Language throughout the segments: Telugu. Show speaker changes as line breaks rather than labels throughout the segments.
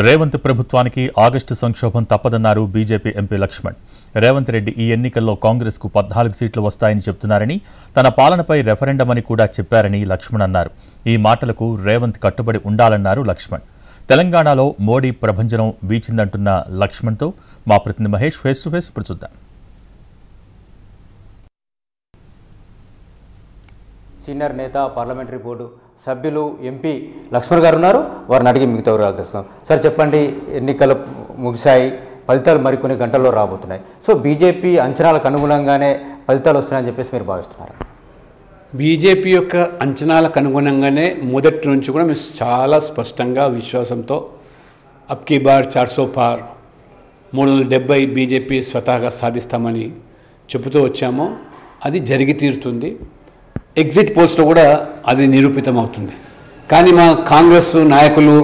రేవంత్ ప్రభుత్వానికి ఆగస్టు సంక్షోభం తప్పదన్నారు బీజేపీ ఎంపీ లక్ష్మణ్. రేవంత్ రెడ్డి ఈ ఎన్నికల్లో కాంగ్రెస్కు 14 సీట్లు వస్తాయని చెప్తున్నారని, తన పాలనపై రెఫరెండం అని కూడా చెప్పారని లక్ష్మణ్ అన్నారు. ఈ మాటలకు రేవంత్ కట్టుబడి ఉండాలన్నారు లక్ష్మణ్. తెలంగాణలో మోడీ ప్రభంజనం వీచిందంటున్న లక్ష్మణ్తో మా ప్రతినిధి మహేష్ ఫేస్ టు ఫేస్ ఇప్పుడు చూద్దాం.
సీనియర్ నేత, పార్లమెంటరీ బోర్డు సభ్యులు ఎంపీ లక్ష్మణ్ గారు ఉన్నారు. వారిని అడిగి మిగతా వివరాలు తెలుస్తున్నాం. సార్ చెప్పండి, ఎన్నికలు ముగిశాయి, ఫలితాలు మరికొన్ని గంటల్లో రాబోతున్నాయి. సో బీజేపీ అంచనాలకు అనుగుణంగానే ఫలితాలు వస్తున్నాయని చెప్పేసి మీరు భావిస్తున్నారు?
బీజేపీ యొక్క అంచనాలకు అనుగుణంగానే మొదటి నుంచి కూడా మేము చాలా స్పష్టంగా విశ్వాసంతో అబ్కీ బార్ 400 పార్ 370 బీజేపీ స్వతహాగా సాధిస్తామని చెబుతూ వచ్చాము. అది జరిగి తీరుతుంది. ఎగ్జిట్ పోల్స్లో కూడా అది నిరూపితం అవుతుంది. కానీ మా కాంగ్రెస్ నాయకులు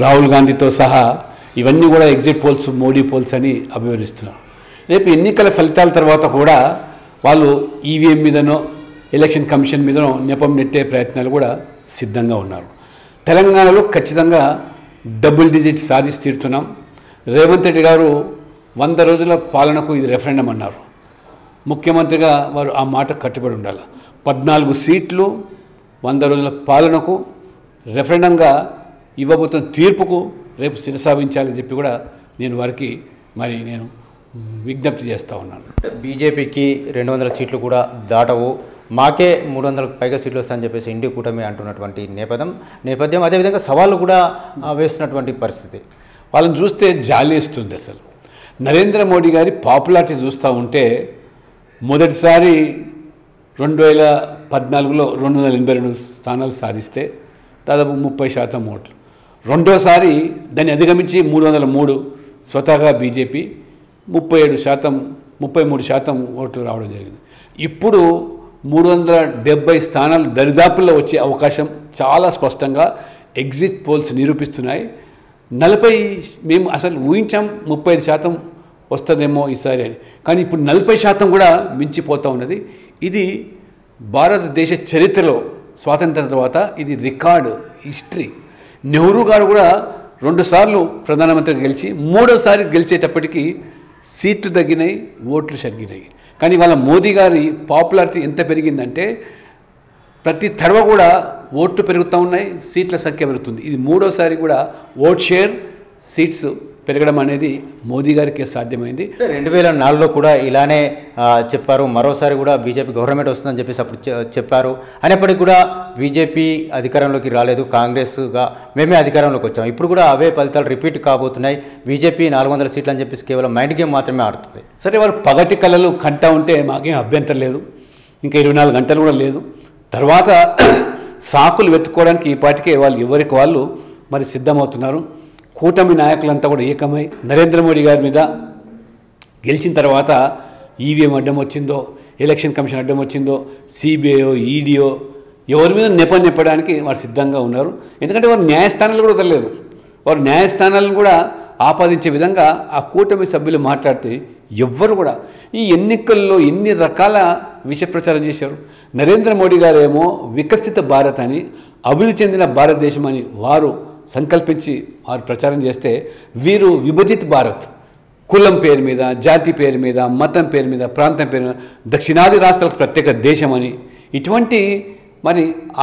రాహుల్ గాంధీతో సహా ఇవన్నీ కూడా ఎగ్జిట్ పోల్స్, మోడీ పోల్స్ అని అభివర్ణిస్తున్నారు. రేపు ఎన్నికల ఫలితాల తర్వాత కూడా వాళ్ళు ఈవీఎం మీదనో ఎలక్షన్ కమిషన్ మీదనో నెపం నెట్టే ప్రయత్నాలు కూడా సిద్ధంగా ఉన్నారు. తెలంగాణలో ఖచ్చితంగా డబుల్ డిజిట్ సాధించి తీరుతున్నాం. రేవంత్ రెడ్డి గారు 100 రోజుల పాలనకు ఇది రెఫరెండం అన్నారు. ముఖ్యమంత్రిగా వారు ఆ మాట కట్టుబడి ఉండాలి. 14 సీట్లు 100 రోజుల పాలనకు రెఫరెండంగా ఇవ్వబోతున్న తీర్పుకు రేపు శిరసావించాలని చెప్పి కూడా నేను వారికి నేను విజ్ఞప్తి చేస్తూ ఉన్నాను.
బీజేపీకి 200 సీట్లు కూడా దాటవు, మాకే 300కు పైగా సీట్లు వస్తాయని చెప్పేసి ఇండి కూటమి అంటున్నటువంటి నేపథ్యం అదేవిధంగా సవాళ్ళు కూడా వేస్తున్నటువంటి పరిస్థితి.
వాళ్ళని చూస్తే జాలి ఇస్తుంది. అసలు నరేంద్ర మోడీ గారి పాపులారిటీ చూస్తూ ఉంటే మొదటిసారి 2014లో 282 స్థానాలు సాధిస్తే దాదాపు 30% ఓట్లు. రెండోసారి దాన్ని అధిగమించి 303 స్వతహాగా బీజేపీ 33% ఓట్లు రావడం జరిగింది. ఇప్పుడు 370 స్థానాలు దరిదాపుల్లో వచ్చే అవకాశం చాలా స్పష్టంగా ఎగ్జిట్ పోల్స్ నిరూపిస్తున్నాయి. 40 మేము అసలు ఊహించాం 35% వస్తుందేమో ఈసారి అని, కానీ ఇప్పుడు 40% కూడా మించిపోతూ ఉన్నది. ఇది భారతదేశ చరిత్రలో స్వాతంత్రం తర్వాత ఇది రికార్డు, హిస్టరీ. నెహ్రూ గారు కూడా 2 సార్లు ప్రధానమంత్రి గెలిచి 3వసారి గెలిచేటప్పటికీ సీట్లు తగ్గినాయి, ఓట్లు తగ్గినాయి. కానీ వాళ్ళ మోదీ గారి పాపులారిటీ ఎంత పెరిగిందంటే ప్రతి తడవ కూడా ఓట్లు పెరుగుతూ ఉన్నాయి, సీట్ల సంఖ్య పెరుగుతుంది. ఇది 3వసారి కూడా ఓట్ షేర్, సీట్స్ పెరగడం అనేది మోదీ గారికి సాధ్యమైంది.
2004లో కూడా ఇలానే చెప్పారు, మరోసారి కూడా బీజేపీ గవర్నమెంట్ వస్తుందని చెప్పేసి అప్పుడు చెప్పారు. అయినప్పటికీ కూడా బీజేపీ అధికారంలోకి రాలేదు, కాంగ్రెస్గా మేమే అధికారంలోకి వచ్చాము. ఇప్పుడు కూడా అవే ఫలితాలు రిపీట్ కాబోతున్నాయి. బీజేపీ 400 సీట్లు అని చెప్పేసి కేవలం మైండ్ గేమ్ మాత్రమే ఆడుతుంది.
సరే, వారు పగటి కళలు కంటా ఉంటే మాకేం అభ్యంతరం లేదు. ఇంకా 24 గంటలు కూడా లేదు. తర్వాత సాకులు వెతుక్కోవడానికి ఈ పాటికే వాళ్ళు ఎవరికి వాళ్ళు సిద్ధమవుతున్నారు. కూటమి నాయకులంతా కూడా ఏకమై నరేంద్ర మోడీ గారి మీద గెలిచిన తర్వాత ఈవీఎం అడ్డం వచ్చిందో, ఎలక్షన్ కమిషన్ అడ్డం వచ్చిందో, సిబిఐ, ఈడీఓ ఎవరి మీద నెప్పడానికి వారు సిద్ధంగా ఉన్నారు. ఎందుకంటే వారు న్యాయస్థానాలు కూడా వదలలేదు. వారు న్యాయస్థానాలను కూడా ఆపాదించే విధంగా ఆ కూటమి సభ్యులు మాట్లాడితే ఎవ్వరు కూడా ఈ ఎన్నికల్లో ఎన్ని రకాల విష ప్రచారం చేశారు. నరేంద్ర మోడీ గారు ఏమో వికసిత భారత్ అని, అభివృద్ధి చెందిన భారతదేశం అని వారు సంకల్పించి వారు ప్రచారం చేస్తే, వీరు విభజిత భారత్, కులం పేరు మీద, జాతి పేరు మీద, మతం పేరు మీద, ప్రాంతం పేరు మీద, దక్షిణాది రాష్ట్రాలకు ప్రత్యేక దేశం అని ఇటువంటి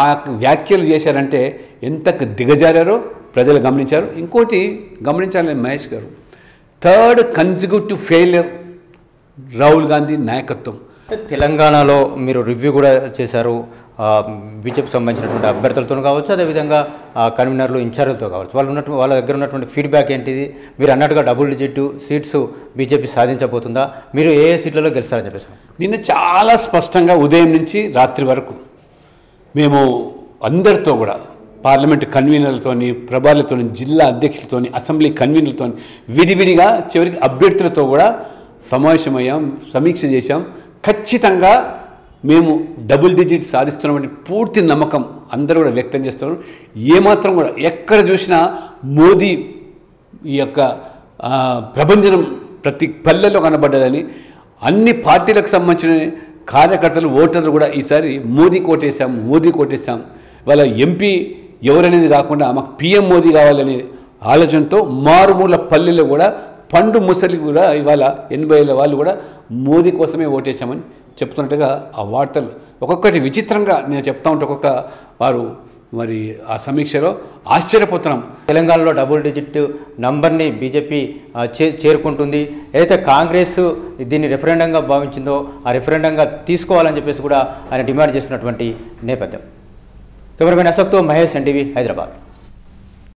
ఆ వ్యాఖ్యలు చేశారంటే ఎంతకు దిగజారారో ప్రజలు గమనించారు. ఇంకోటి గమనించాలని మహేష్ గారు, 3rd consecutive failure Rahul Gandhi నాయకత్వం.
తెలంగాణలో మీరు రివ్యూ కూడా చేశారు, బీజేపీకి సంబంధించినటువంటి అభ్యర్థులతో కావచ్చు, అదేవిధంగా కన్వీనర్లు, ఇన్ఛార్జ్లతో కావచ్చు. వాళ్ళ దగ్గర ఉన్నటువంటి ఫీడ్బ్యాక్ ఏంటిది? మీరు అన్నట్టుగా డబుల్ డిజిట్ సీట్స్ బీజేపీ సాధించబోతుందా? మీరు ఏ సీట్లలో గెలుస్తారని చెప్పేసి
నిన్న చాలా స్పష్టంగా ఉదయం నుంచి రాత్రి వరకు మేము అందరితో కూడా పార్లమెంటు కన్వీనర్లతోని, ప్రభాలతోని, జిల్లా అధ్యక్షులతోని, అసెంబ్లీ కన్వీనర్లతోని, విడివిడిగా చివరికి అభ్యర్థులతో కూడా సమావేశమయ్యాం, సమీక్ష చేశాం. ఖచ్చితంగా మేము డబుల్ డిజిట్ సాధిస్తున్నామని పూర్తి నమ్మకం అందరూ కూడా వ్యక్తం చేస్తున్నారు. ఏమాత్రం కూడా ఎక్కడ చూసినా మోదీ ఈ యొక్క ప్రభంజనం ప్రతి పల్లెల్లో కనబడ్డదని అన్ని పార్టీలకు సంబంధించిన కార్యకర్తలు, ఓటర్లు కూడా ఈసారి మోదీ కోటేశాం. వాళ్ళ ఎంపీ ఎవరనేది కాకుండా మాకు పిఎం మోదీ కావాలని ఆలోచనతో మారుమూల పల్లెల్లో కూడా పండు ముసలి కూడా ఇవాళ 80 వాళ్ళు కూడా మోదీ కోసమే ఓటేశామని చెప్తున్నట్టుగా ఆ వార్తలు ఒక్కొక్కటి విచిత్రంగా నేను చెప్తా ఉంటే ఒక్కొక్క వారు మరి ఆ సమీక్షలో ఆశ్చర్యపోతున్నాం.
తెలంగాణలో డబుల్ డిజిట్ నంబర్ని బీజేపీ చేరుకుంటుంది. ఏదైతే కాంగ్రెస్ దీన్ని రెఫరెండంగా భావించిందో ఆ రెఫరెండంగా తీసుకోవాలని చెప్పేసి కూడా ఆయన డిమాండ్ చేస్తున్నటువంటి నేపథ్యం. కెమెరామెన్ అశోక్తో మహేష్, ఎన్టీవీ, హైదరాబాద్.